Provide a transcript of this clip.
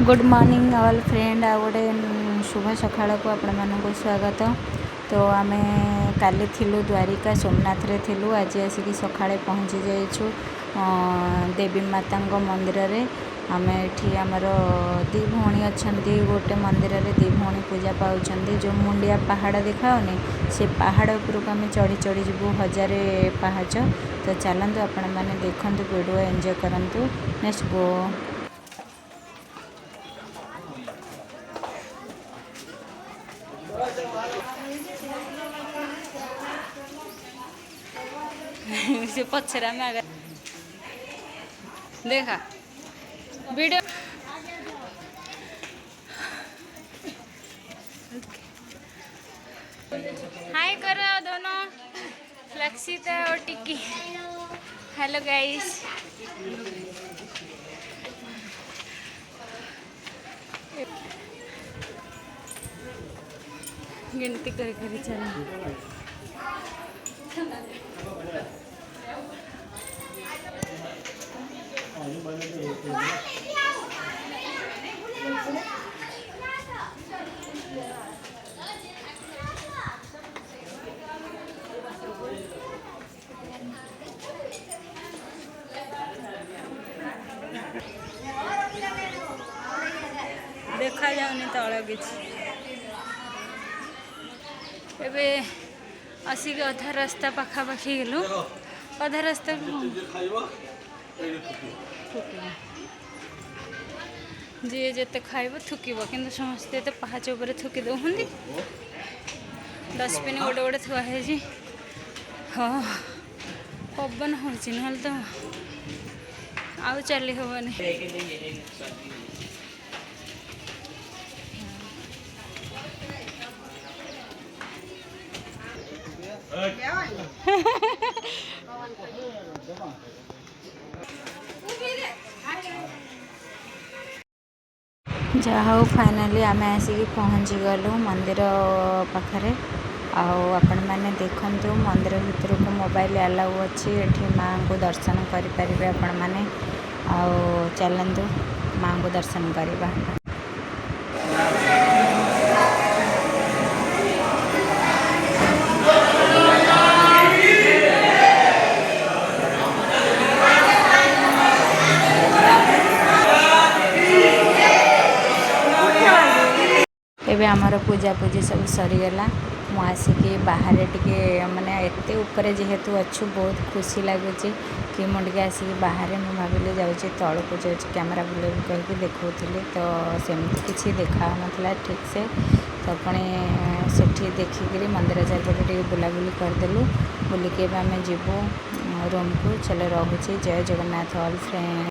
Good morning all friend आ गोटे शुभ सकाळ को आपण मानक स्वागत। तो आम काली थिलु द्वारिका सोमनाथ रे थिलु आज आसिक सकाळे पहुँची जाइछु देवी माता मंदिर रे। आम एठी आमर दी भौणी अच्छी गोटे मंदिर रे दी भौणी पूजा पाउछन। जो मुंडिया पहाड़ देखाओनी से पहाड़ उपरको आम चढ़ी चढ़ी जीवु 1000 पाहाच। तो चलतु आपण मैंने देखु वीडियो एंजॉय करंतु। नेक्स्ट गो से पछरा में आगे देखा वीडियो हाय करो दोनों लक्षिता और टिक्की। हेलो गाइस गिनती कर चल देखा जाऊनी तल किसी एबे आसिक अधा रास्ता पाखापाखि गलु अधा रास्ता जी जिते खाइब थुकिब कि समस्ते तो पहाच उपर थुकी दौंती। डस्टबिन गोटे गोटे थुआई। हाँ पवन हो तो आउ चली हेनी। जहाँ फाइनाली आम आसिक पहुँची गलु मंदिर पाखरे। आपण मैंने देखु मंदिर भितर को मोबाइल अलाउ अच्छी एठी माँ को दर्शन करें आपण मैंने। चलतु माँ को दर्शन करवा। एबे आमर पूजा पूजी सब सरीगला। मु आसिकी बाहर टिके माने एते ऊपर जेहेतु अच्छु बहुत खुशी लगुच कि मुझे आसिक बाहर मुझे भाविली जाऊँगी तौक जाऊँगी कैमेरा बुले कहीं देखुली तो सेमती किसी देखा ना ठीक से। तो पुणी से देखिक मंदिर चारिपटे बुलाबुली करदेलु। बुलिक आम जीवु रूम को। चलो रोचे जय जगन्नाथ ऑल फ्रेंड।